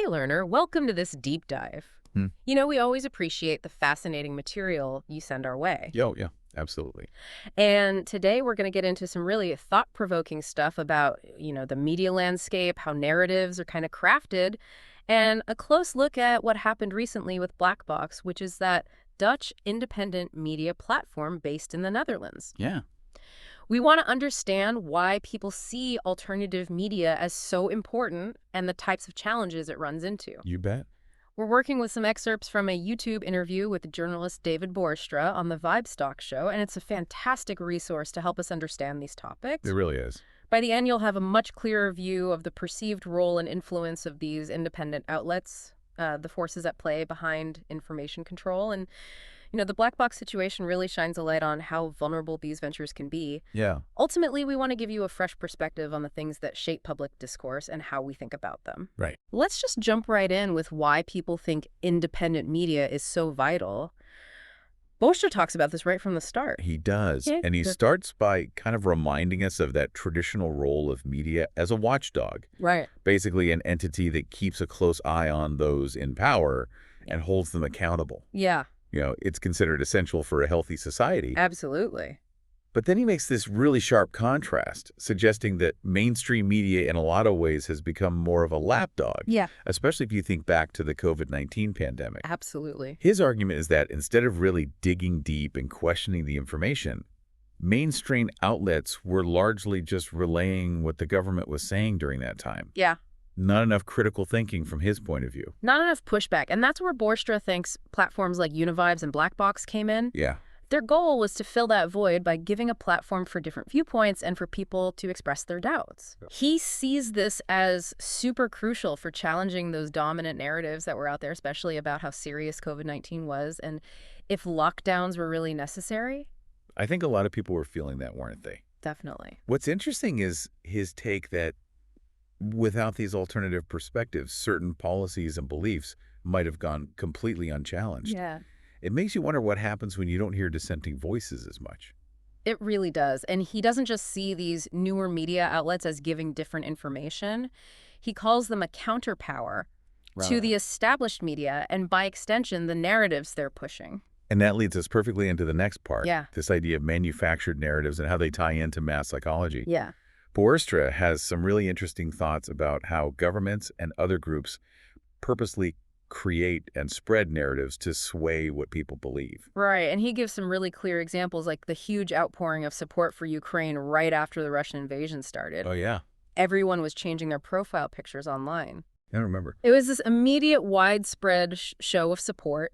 Hey learner, welcome to this deep dive. Hmm. We always appreciate the fascinating material you send our way. Yeah, absolutely. And today we're going to get into some really thought-provoking stuff about, the media landscape, how narratives are kind of crafted, and a close look at what happened recently with Black Box, which is that Dutch independent media platform based in the Netherlands. Yeah. We want to understand why people see alternative media as so important and the types of challenges it runs into. You bet. We're working with some excerpts from a YouTube interview with journalist David Borstra on the Vibestock show, and it's a fantastic resource to help us understand these topics. It really is. By the end, you'll have a much clearer view of the perceived role and influence of these independent outlets, the forces at play behind information control, and the black box situation really shines a light on how vulnerable these ventures can be. Yeah. Ultimately, we want to give you a fresh perspective on the things that shape public discourse and how we think about them. Right. Let's just jump right in with why people think independent media is so vital. Borstra talks about this right from the start. He does. Yeah. And he starts by kind of reminding us of that traditional role of media as a watchdog. Right. Basically an entity that keeps a close eye on those in power and holds them accountable. Yeah, It's considered essential for a healthy society. absolutely. But then he makes this really sharp contrast, suggesting that mainstream media in a lot of ways has become more of a lapdog. Yeah, Especially if you think back to the COVID-19 pandemic. absolutely. His argument is that instead of really digging deep and questioning the information, mainstream outlets were largely just relaying what the government was saying during that time. Yeah, Not enough critical thinking from his point of view. not enough pushback. And that's where Borstra thinks platforms like Univibes and Blackbox came in. Yeah, Their goal was to fill that void by giving a platform for different viewpoints and for people to express their doubts. He sees this as super crucial for challenging those dominant narratives that were out there, especially about how serious COVID-19 was and if lockdowns were really necessary. I think a lot of people were feeling that, weren't they? Definitely. What's interesting is his take that without these alternative perspectives, certain policies and beliefs might have gone completely unchallenged. Yeah. It makes you wonder what happens when you don't hear dissenting voices as much. It really does. And he doesn't just see these newer media outlets as giving different information. He calls them a counterpower to the established media and, by extension, the narratives they're pushing. And that leads us perfectly into the next part. Yeah. This idea of manufactured narratives and how they tie into mass psychology. Yeah. Borstra has some really interesting thoughts about how governments and other groups purposely create and spread narratives to sway what people believe. Right. And he gives some really clear examples, like the huge outpouring of support for Ukraine right after the Russian invasion started. Oh, yeah. Everyone was changing their profile pictures online. I remember. It was this immediate, widespread show of support.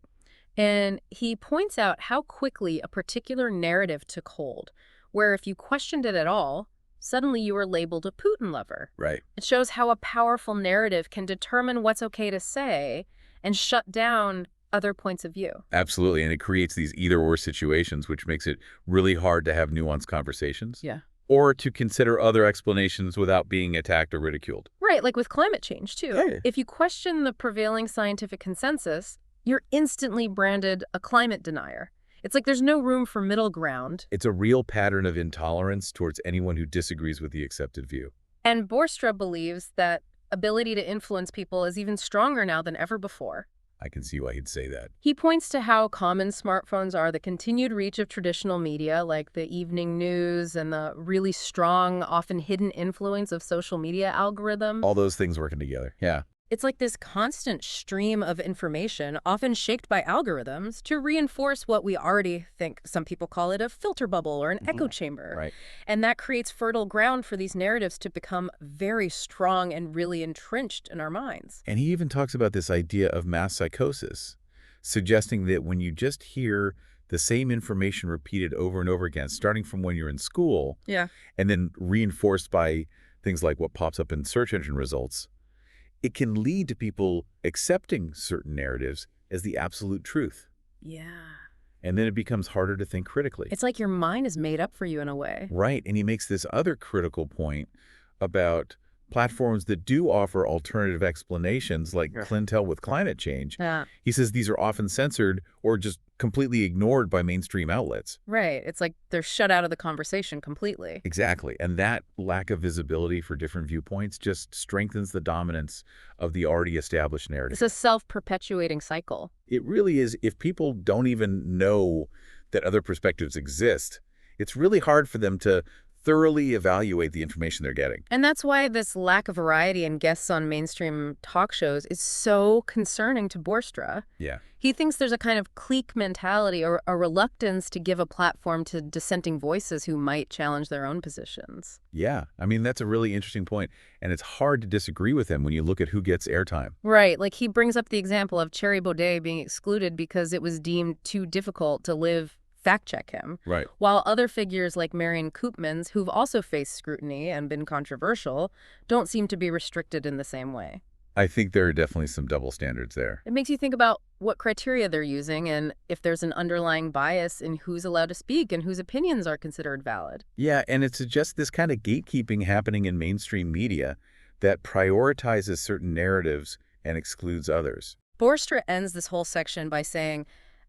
And he points out how quickly a particular narrative took hold, where if you questioned it at all, suddenly you were labeled a Putin lover. Right. It shows how a powerful narrative can determine what's okay to say and shut down other points of view. Absolutely. And it creates these either-or situations, which makes it really hard to have nuanced conversations. Yeah. Or to consider other explanations without being attacked or ridiculed. Right, like with climate change, too. Yeah. If you question the prevailing scientific consensus, you're instantly branded a climate denier. It's like there's no room for middle ground. It's a real pattern of intolerance towards anyone who disagrees with the accepted view. And Borstra believes that ability to influence people is even stronger now than ever before. I can see why he'd say that. He points to how common smartphones are, the continued reach of traditional media like the evening news and the really strong, often hidden influence of social media algorithms. All those things working together. Yeah. It's like this constant stream of information, often shaped by algorithms, to reinforce what we already think. Some people call it a filter bubble or an echo chamber. Right. And that creates fertile ground for these narratives to become very strong and really entrenched in our minds. And he even talks about this idea of mass psychosis, suggesting that when you just hear the same information repeated over and over again, starting from when you're in school, Yeah. and then reinforced by things like what pops up in search engine results, it can lead to people accepting certain narratives as the absolute truth. Yeah. And then it becomes harder to think critically. It's like your mind is made up for you in a way. Right. And he makes this other critical point about platforms that do offer alternative explanations like Yeah. Clintel with climate change, Yeah. he says these are often censored or just completely ignored by mainstream outlets. Right. It's like they're shut out of the conversation completely. Exactly. And that lack of visibility for different viewpoints just strengthens the dominance of the already established narrative. It's a self-perpetuating cycle. It really is. If people don't even know that other perspectives exist, it's really hard for them to thoroughly evaluate the information they're getting. And that's why this lack of variety in guests on mainstream talk shows is so concerning to Borstra. Yeah. He thinks there's a kind of clique mentality or a reluctance to give a platform to dissenting voices who might challenge their own positions. Yeah. I mean, that's a really interesting point. And it's hard to disagree with him when you look at who gets airtime. Right, like he brings up the example of Thierry Baudet being excluded because it was deemed too difficult to fact-check him. Right. While other figures like Marion Koopmans, who've also faced scrutiny and been controversial, don't seem to be restricted in the same way. I think there are definitely some double standards there. It makes you think about what criteria they're using and if there's an underlying bias in who's allowed to speak and whose opinions are considered valid. Yeah, and it suggests this kind of gatekeeping happening in mainstream media that prioritizes certain narratives and excludes others. Borstra ends this whole section by saying,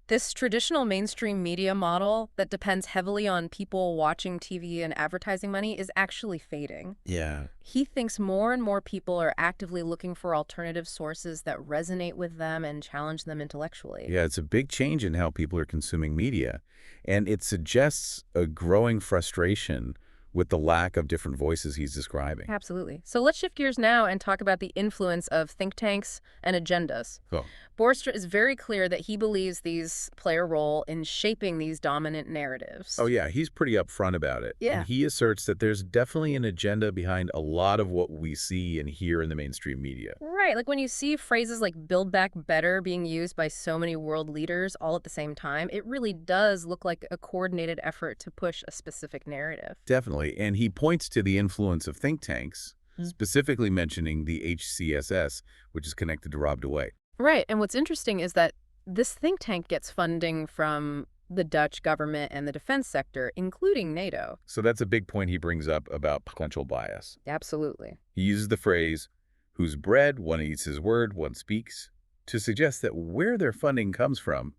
this traditional mainstream media model that depends heavily on people watching TV and advertising money is actually fading. Yeah. He thinks more and more people are actively looking for alternative sources that resonate with them and challenge them intellectually. Yeah, it's a big change in how people are consuming media. And it suggests a growing frustration with the lack of different voices he's describing. Absolutely. So let's shift gears now and talk about the influence of think tanks and agendas. Cool. Borstra is very clear that he believes these play a role in shaping these dominant narratives. Oh, yeah, he's pretty upfront about it. Yeah. And he asserts that there's definitely an agenda behind a lot of what we see and hear in the mainstream media. Right, like when you see phrases like Build Back Better being used by so many world leaders all at the same time, it really does look like a coordinated effort to push a specific narrative. Definitely. And he points to the influence of think tanks, specifically mentioning the HCSS, which is connected to Rob DeWay. Right, and what's interesting is that this think tank gets funding from the Dutch government and the defense sector, including NATO. So that's a big point he brings up about potential bias. Absolutely. He uses the phrase, whose bread one eats his word, one speaks, to suggest that where their funding comes from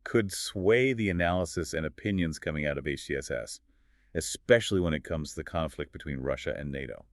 could sway the analysis and opinions coming out of HCSS, especially when it comes to the conflict between Russia and NATO.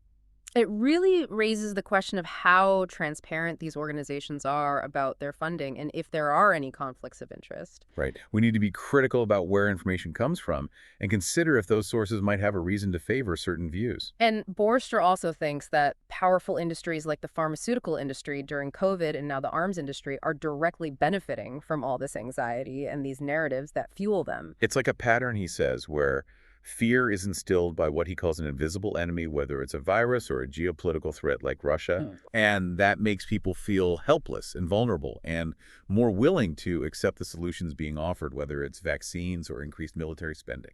It really raises the question of how transparent these organizations are about their funding and if there are any conflicts of interest. Right. We need to be critical about where information comes from and consider if those sources might have a reason to favor certain views. And Borstra also thinks that powerful industries like the pharmaceutical industry during COVID and now the arms industry are directly benefiting from all this anxiety and these narratives that fuel them. It's like a pattern, he says, where fear is instilled by what he calls an invisible enemy, whether it's a virus or a geopolitical threat like Russia. And that makes people feel helpless and vulnerable and more willing to accept the solutions being offered, whether it's vaccines or increased military spending.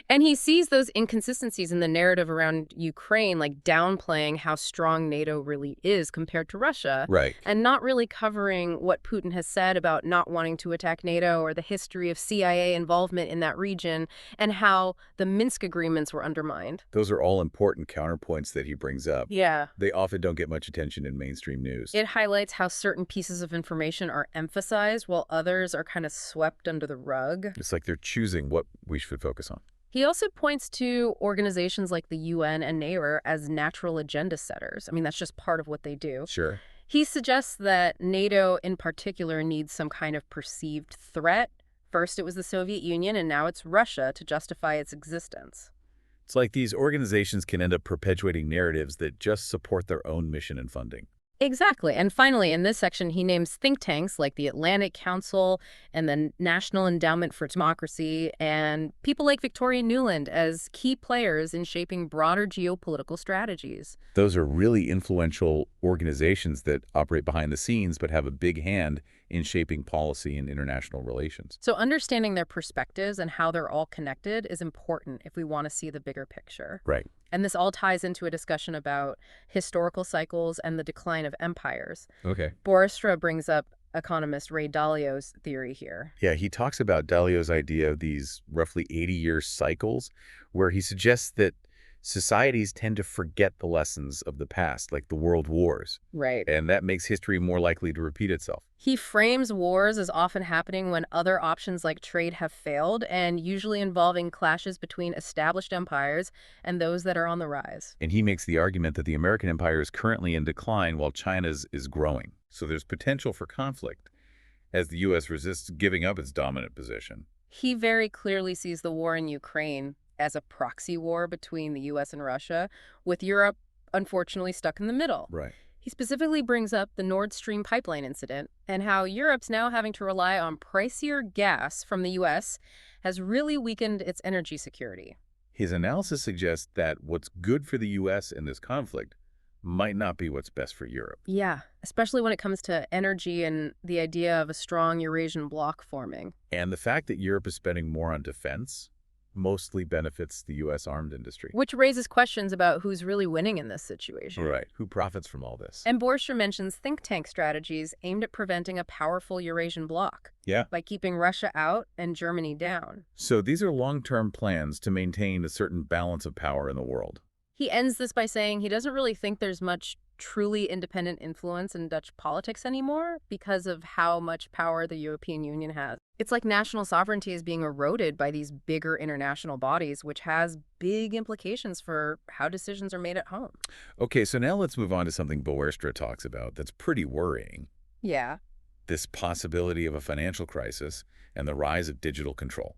And he sees those inconsistencies in the narrative around Ukraine, like downplaying how strong NATO really is compared to Russia. Right. And not really covering what Putin has said about not wanting to attack NATO or the history of CIA involvement in that region and how the Minsk agreements were undermined. Those are all important counterpoints that he brings up. Yeah. They often don't get much attention in mainstream news. It highlights how certain pieces of information are emphasized while others are kind of swept under the rug. It's like they're choosing what we should focus on. He also points to organizations like the UN and NATO as natural agenda setters. I mean, that's just part of what they do. Sure. He suggests that NATO in particular needs some kind of perceived threat. First it was the Soviet Union, and now it's Russia to justify its existence. It's like these organizations can end up perpetuating narratives that just support their own mission and funding. Exactly. And finally, in this section, he names think tanks like the Atlantic Council and the National Endowment for Democracy and people like Victoria Nuland as key players in shaping broader geopolitical strategies. Those are really influential organizations that operate behind the scenes but have a big hand in shaping policy and international relations. So understanding their perspectives and how they're all connected is important if we want to see the bigger picture. Right. And this all ties into a discussion about historical cycles and the decline of empires. Okay. Borstra brings up economist Ray Dalio's theory here. Yeah, he talks about Dalio's idea of these roughly 80-year cycles, where he suggests that societies tend to forget the lessons of the past, like the world wars, Right. and that makes history more likely to repeat itself. He frames wars as often happening when other options like trade have failed, and usually involving clashes between established empires and those that are on the rise. And he makes the argument that the American empire is currently in decline while China's is growing. So there's potential for conflict as the U.S. resists giving up its dominant position. He very clearly sees the war in Ukraine as a proxy war between the U.S. and Russia, with Europe unfortunately stuck in the middle. Right. He specifically brings up the Nord Stream pipeline incident and how Europe's now having to rely on pricier gas from the U.S. has really weakened its energy security. His analysis suggests that what's good for the U.S. in this conflict might not be what's best for Europe. Yeah, especially when it comes to energy and the idea of a strong Eurasian bloc forming. And the fact that Europe is spending more on defense mostly benefits the U.S. armed industry. Which raises questions about who's really winning in this situation. Right. Who profits from all this? And Borstra mentions think tank strategies aimed at preventing a powerful Eurasian bloc. Yeah. By keeping Russia out and Germany down. So these are long-term plans to maintain a certain balance of power in the world. He ends this by saying he doesn't really think there's much truly independent influence in Dutch politics anymore because of how much power the European Union has. It's like national sovereignty is being eroded by these bigger international bodies, which has big implications for how decisions are made at home. Okay, so now let's move on to something Boerstra talks about that's pretty worrying. Yeah. This possibility of a financial crisis and the rise of digital control.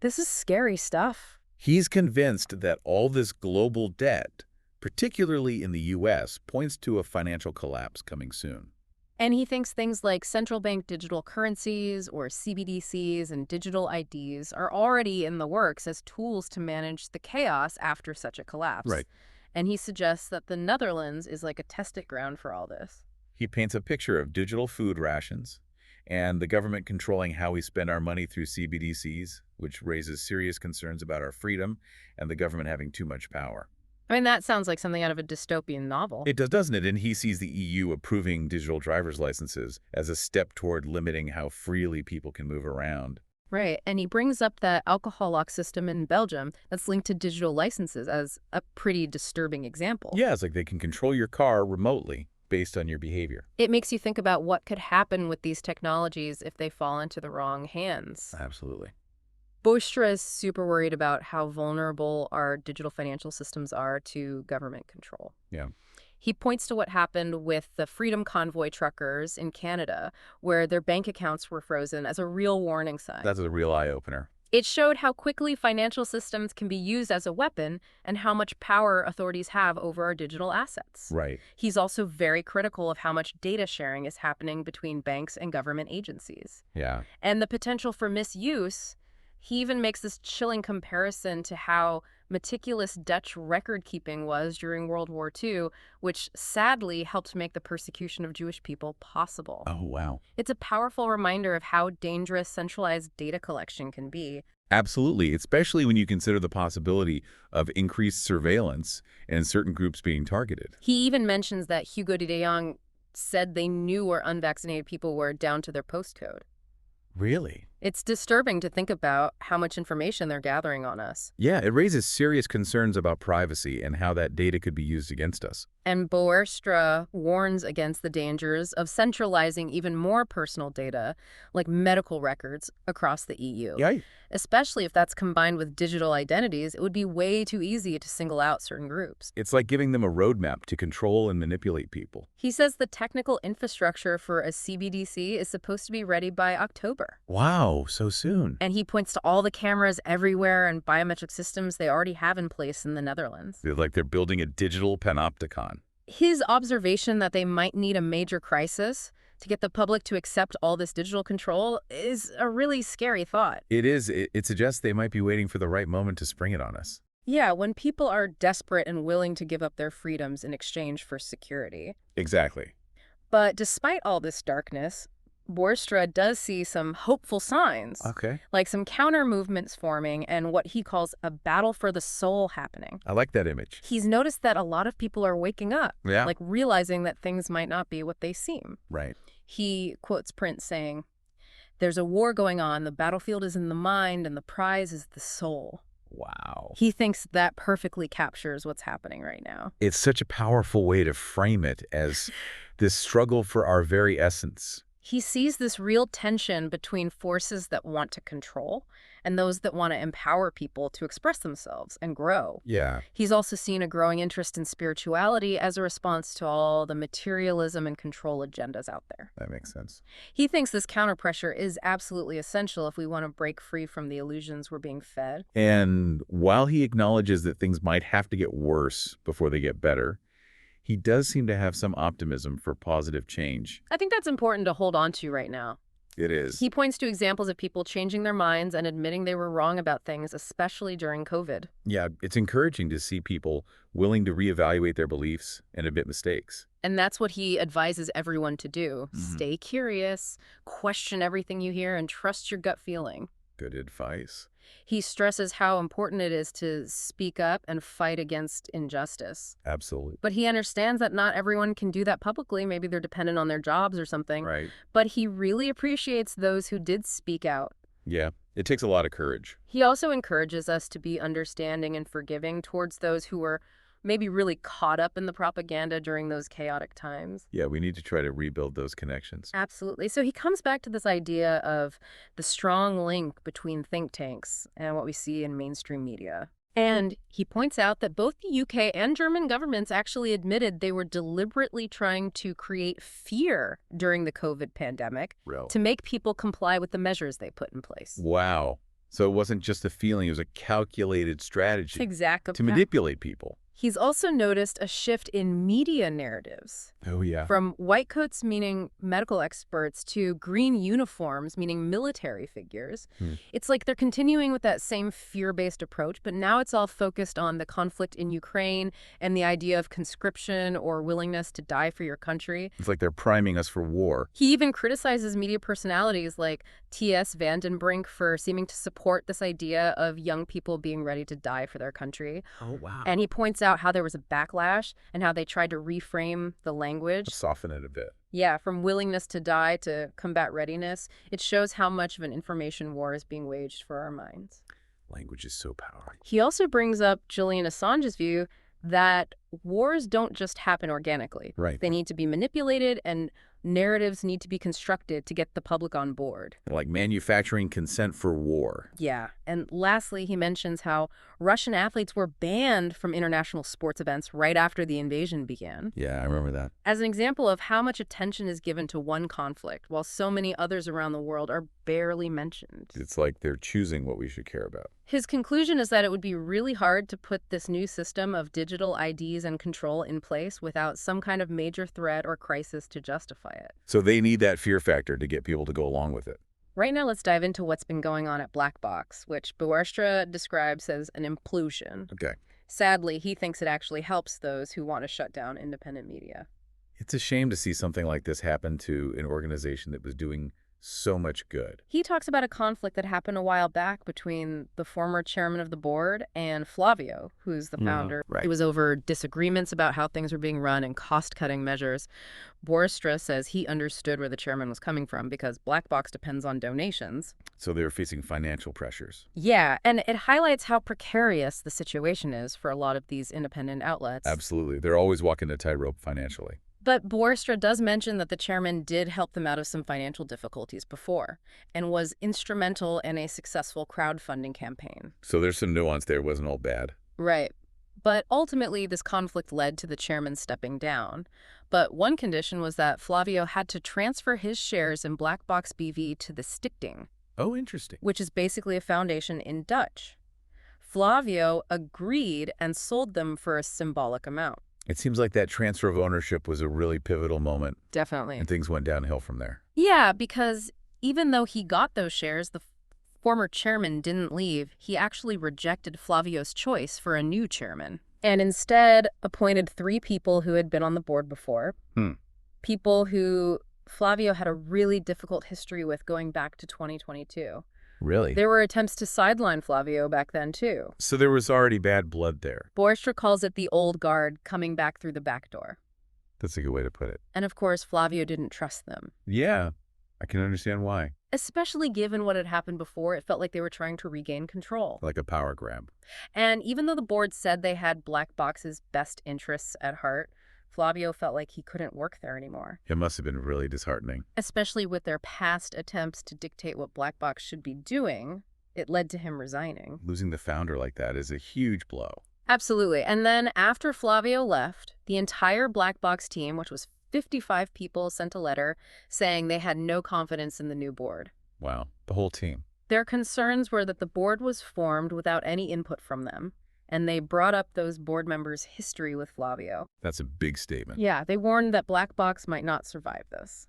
This is scary stuff. He's convinced that all this global debt, particularly in the U.S., points to a financial collapse coming soon. And he thinks things like central bank digital currencies or CBDCs and digital IDs are already in the works as tools to manage the chaos after such a collapse. Right. And he suggests that the Netherlands is like a testing ground for all this. He paints a picture of digital food rations and the government controlling how we spend our money through CBDCs, which raises serious concerns about our freedom and the government having too much power. I mean, that sounds like something out of a dystopian novel. It does, doesn't it? And he sees the EU approving digital driver's licenses as a step toward limiting how freely people can move around. Right, and he brings up that alcohol lock system in Belgium that's linked to digital licenses as a pretty disturbing example. Yeah, it's like they can control your car remotely based on your behavior. It makes you think about what could happen with these technologies if they fall into the wrong hands. Absolutely. Boistra is super worried about how vulnerable our digital financial systems are to government control. Yeah. He points to what happened with the Freedom Convoy truckers in Canada, where their bank accounts were frozen as a real warning sign. That's a real eye-opener. It showed how quickly financial systems can be used as a weapon and how much power authorities have over our digital assets. Right. He's also very critical of how much data sharing is happening between banks and government agencies. Yeah. And the potential for misuse. He even makes this chilling comparison to how meticulous Dutch record-keeping was during World War II, which sadly helped make the persecution of Jewish people possible. Oh, wow. It's a powerful reminder of how dangerous centralized data collection can be. Absolutely, especially when you consider the possibility of increased surveillance and certain groups being targeted. He even mentions that Hugo de Jong said they knew where unvaccinated people were down to their postcode. Really? It's disturbing to think about how much information they're gathering on us. Yeah, it raises serious concerns about privacy and how that data could be used against us. And Boerstra warns against the dangers of centralizing even more personal data, like medical records, across the EU. Yeah. Especially if that's combined with digital identities, it would be way too easy to single out certain groups. It's like giving them a roadmap to control and manipulate people. He says the technical infrastructure for a CBDC is supposed to be ready by October. Wow, so soon. And he points to all the cameras everywhere and biometric systems they already have in place in the Netherlands. Like they're building a digital panopticon. His observation that they might need a major crisis to get the public to accept all this digital control is a really scary thought. It is. It suggests they might be waiting for the right moment to spring it on us. Yeah, when people are desperate and willing to give up their freedoms in exchange for security. Exactly. But despite all this darkness, Boerstra does see some hopeful signs, Okay. like some counter movements forming and what he calls a battle for the soul happening. I like that image. He's noticed that a lot of people are waking up, Yeah. like realizing that things might not be what they seem. Right. He quotes Prince saying, "There's a war going on, the battlefield is in the mind, and the prize is the soul." Wow. He thinks that perfectly captures what's happening right now. It's such a powerful way to frame it as this struggle for our very essence. He sees this real tension between forces that want to control and those that want to empower people to express themselves and grow. Yeah, He's also seen a growing interest in spirituality as a response to all the materialism and control agendas out there. that makes sense. He thinks this counterpressure is absolutely essential if we want to break free from the illusions we're being fed. And while he acknowledges that things might have to get worse before they get better, he does seem to have some optimism for positive change. I think that's important to hold on to right now. It is. He points to examples of people changing their minds and admitting they were wrong about things, especially during COVID. Yeah, it's encouraging to see people willing to reevaluate their beliefs and admit mistakes. And that's what he advises everyone to do. Mhm. Stay curious, question everything you hear, and trust your gut feeling. Good advice. He stresses how important it is to speak up and fight against injustice. Absolutely. But he understands that not everyone can do that publicly. Maybe they're dependent on their jobs or something. Right. But he really appreciates those who did speak out. Yeah, it takes a lot of courage. He also encourages us to be understanding and forgiving towards those who were maybe really caught up in the propaganda during those chaotic times. Yeah, we need to try to rebuild those connections. Absolutely. So he comes back to this idea of the strong link between think tanks and what we see in mainstream media. And he points out that both the UK and German governments actually admitted they were deliberately trying to create fear during the COVID pandemic Real. to make people comply with the measures they put in place. Wow. So it wasn't just a feeling, it was a calculated strategy Exactly. to manipulate people. He's also noticed a shift in media narratives. Oh, yeah. From white coats, meaning medical experts, to green uniforms, meaning military figures. It's like they're continuing with that same fear-based approach, but now it's all focused on the conflict in Ukraine and the idea of conscription or willingness to die for your country. It's like they're priming us for war. He even criticizes media personalities like T.S. Vandenbrink for seeming to support this idea of young people being ready to die for their country. Oh, wow. And he points out how there was a backlash and how they tried to reframe the language. Soften it a bit. Yeah, from willingness to die to combat readiness. It shows how much of an information war is being waged for our minds. Language is so powerful. He also brings up Julian Assange's view that wars don't just happen organically. Right. They need to be manipulated, and narratives need to be constructed to get the public on board. Like manufacturing consent for war. Yeah. And lastly, he mentions how Russian athletes were banned from international sports events right after the invasion began. Yeah, I remember that. As an example of how much attention is given to one conflict, while so many others around the world are barely mentioned. It's like they're choosing what we should care about. His conclusion is that it would be really hard to put this new system of digital IDs and control in place without some kind of major threat or crisis to justify it. So they need that fear factor to get people to go along with it. Right now, let's dive into what's been going on at Black Box, which Boerstra describes as an implosion. Okay. Sadly, he thinks it actually helps those who want to shut down independent media. It's a shame to see something like this happen to an organization that was doing so much good. He talks about a conflict that happened a while back between the former chairman of the board and Flavio, who's the founder. right. It was over disagreements about how things were being run and cost-cutting measures. Boerstra says he understood where the chairman was coming from because Black Box depends on donations. So they were facing financial pressures. Yeah, and it highlights how precarious the situation is for a lot of these independent outlets. Absolutely. They're always walking a tightrope financially. But Boerstra does mention that the chairman did help them out of some financial difficulties before and was instrumental in a successful crowdfunding campaign. So there's some nuance there. It wasn't all bad. Right. But ultimately, this conflict led to the chairman stepping down. But one condition was that Flavio had to transfer his shares in Black Box BV to the Stichting, Oh, interesting. which is basically a foundation in Dutch. Flavio agreed and sold them for a symbolic amount. It seems like that transfer of ownership was a really pivotal moment, Definitely. and things went downhill from there. Yeah, because even though he got those shares, the former chairman didn't leave. He actually rejected Flavio's choice for a new chairman and instead appointed 3 people who had been on the board before. People who Flavio had a really difficult history with going back to 2022. Really? There were attempts to sideline Flavio back then, too. So there was already bad blood there. Boerstra calls it the old guard coming back through the back door. That's a good way to put it. And of course, Flavio didn't trust them. Yeah. I can understand why. Especially given what had happened before, it felt like they were trying to regain control. Like a power grab. And even though the board said they had Black Box's best interests at heart, Flavio felt like he couldn't work there anymore. It must have been really disheartening. Especially with their past attempts to dictate what Black Box should be doing, it led to him resigning. Losing the founder like that is a huge blow. Absolutely. And then after Flavio left, the entire Black Box team, which was 55 people, sent a letter saying they had no confidence in the new board. Wow. The whole team. Their concerns were that the board was formed without any input from them, and they brought up those board members' history with Flavio. That's a big statement. Yeah, they warned that Black Box might not survive this.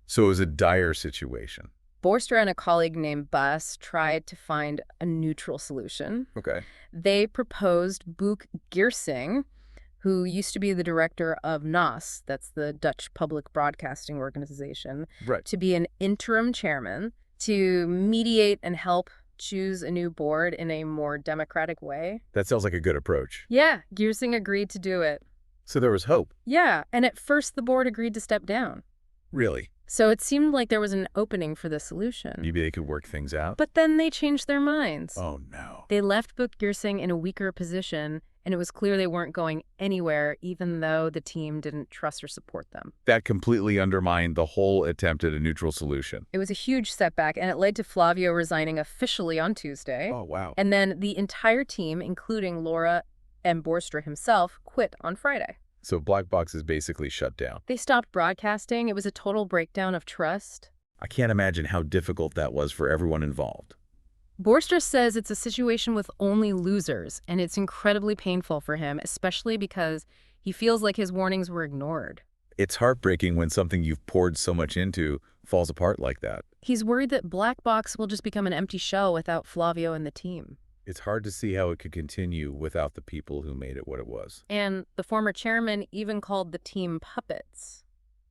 So it was a dire situation. Borstra and a colleague named Bas tried to find a neutral solution. Okay. They proposed Boek Geersing, who used to be the director of NOS, that's the Dutch Public Broadcasting Organization, Right. to be an interim chairman to mediate and help choose a new board in a more democratic way. That sounds like a good approach. Yeah, Geersing agreed to do it. So there was hope. Yeah, and at first the board agreed to step down. Really? So it seemed like there was an opening for the solution. Maybe they could work things out? But then they changed their minds. Oh, no. They left Boek Geersing in a weaker position, and it was clear they weren't going anywhere, even though the team didn't trust or support them. That completely undermined the whole attempt at a neutral solution. It was a huge setback, and it led to Flavio resigning officially on Tuesday. Oh, wow. And then the entire team, including Laura and Borstra himself, quit on Friday. So Black Box is basically shut down. They stopped broadcasting. It was a total breakdown of trust. I can't imagine how difficult that was for everyone involved. Borstra says it's a situation with only losers, and it's incredibly painful for him, especially because he feels like his warnings were ignored. It's heartbreaking when something you've poured so much into falls apart like that. He's worried that Black Box will just become an empty shell without Flavio and the team. It's hard to see how it could continue without the people who made it what it was. And the former chairman even called the team puppets.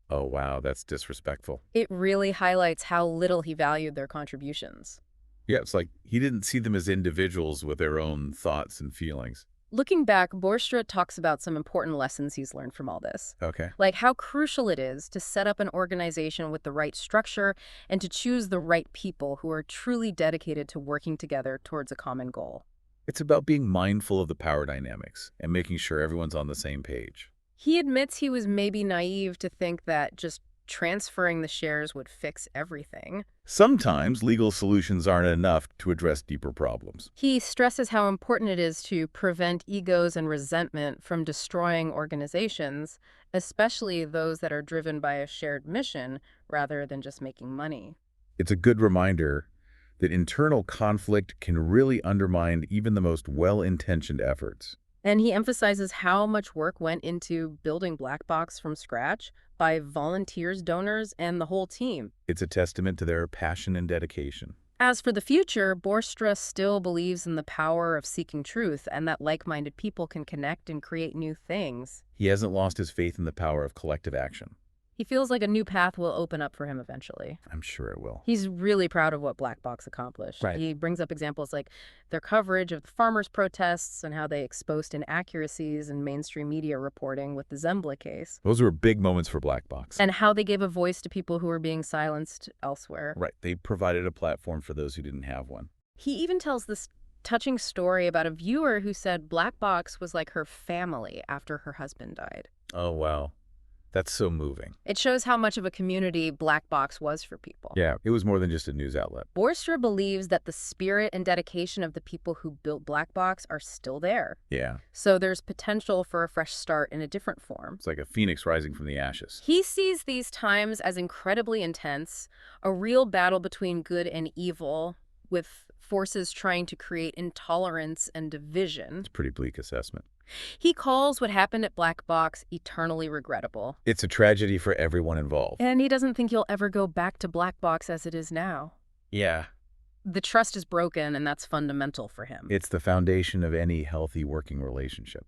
Oh, wow, that's disrespectful. It really highlights how little he valued their contributions. Yeah, it's like he didn't see them as individuals with their own thoughts and feelings. Looking back, Borstra talks about some important lessons he's learned from all this. Okay. Like how crucial it is to set up an organization with the right structure and to choose the right people who are truly dedicated to working together towards a common goal. It's about being mindful of the power dynamics and making sure everyone's on the same page. He admits he was maybe naive to think that just transferring the shares would fix everything. Sometimes legal solutions aren't enough to address deeper problems. He stresses how important it is to prevent egos and resentment from destroying organizations, especially those that are driven by a shared mission rather than just making money. It's a good reminder that internal conflict can really undermine even the most well-intentioned efforts. And he emphasizes how much work went into building Black Box from scratch by volunteers, donors, and the whole team. It's a testament to their passion and dedication. As for the future, Borstra still believes in the power of seeking truth and that like-minded people can connect and create new things. He hasn't lost his faith in the power of collective action. He feels like a new path will open up for him eventually. I'm sure it will. He's really proud of what Black Box accomplished. Right. He brings up examples like their coverage of the farmers' protests and how they exposed inaccuracies in mainstream media reporting with the Zembla case. Those were big moments for Black Box. And how they gave a voice to people who were being silenced elsewhere. Right. They provided a platform for those who didn't have one. He even tells this touching story about a viewer who said Black Box was like her family after her husband died. Oh, wow. That's so moving. It shows how much of a community Black Box was for people. Yeah, it was more than just a news outlet. Borstra believes that the spirit and dedication of the people who built Black Box are still there. Yeah. So there's potential for a fresh start in a different form. It's like a phoenix rising from the ashes. He sees these times as incredibly intense, a real battle between good and evil, with forces trying to create intolerance and division. It's a pretty bleak assessment. He calls what happened at Black Box eternally regrettable. It's a tragedy for everyone involved. And he doesn't think he'll ever go back to Black Box as it is now. Yeah. The trust is broken, and that's fundamental for him. It's the foundation of any healthy working relationship.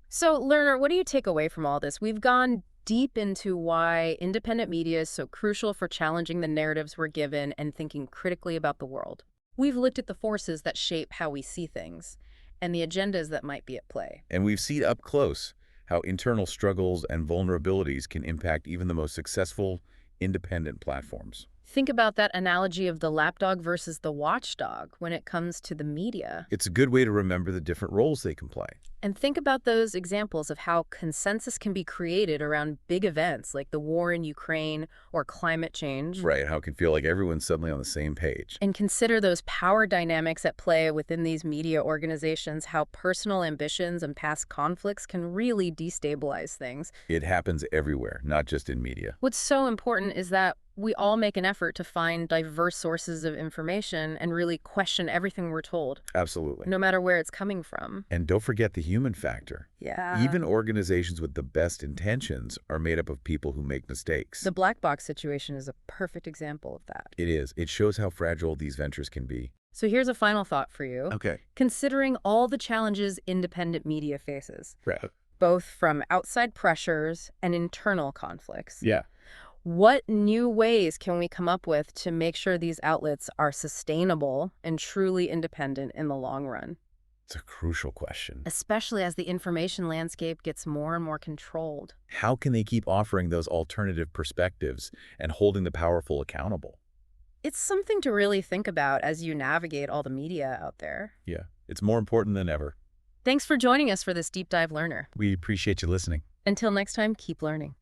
So, learner, what do you take away from all this? We've gone deep into why independent media is so crucial for challenging the narratives we're given and thinking critically about the world. We've looked at the forces that shape how we see things and the agendas that might be at play. And we've seen up close how internal struggles and vulnerabilities can impact even the most successful independent platforms. Think about that analogy of the lapdog versus the watchdog when it comes to the media. It's a good way to remember the different roles they can play. And think about those examples of how consensus can be created around big events like the war in Ukraine or climate change. Right, how it can feel like everyone's suddenly on the same page. And consider those power dynamics at play within these media organizations, how personal ambitions and past conflicts can really destabilize things. It happens everywhere, not just in media. What's so important is that we all make an effort to find diverse sources of information and really question everything we're told, Absolutely. no matter where it's coming from. And don't forget the human factor. Yeah. Even organizations with the best intentions are made up of people who make mistakes. The black box situation is a perfect example of that. It is. It shows how fragile these ventures can be. So here's a final thought for you. Okay. Considering all the challenges independent media faces, Right. both from outside pressures and internal conflicts, Yeah. what new ways can we come up with to make sure these outlets are sustainable and truly independent in the long run? It's a crucial question. Especially as the information landscape gets more and more controlled. How can they keep offering those alternative perspectives and holding the powerful accountable? It's something to really think about as you navigate all the media out there. Yeah, it's more important than ever. Thanks for joining us for this Deep Dive Learner. We appreciate you listening. Until next time, keep learning.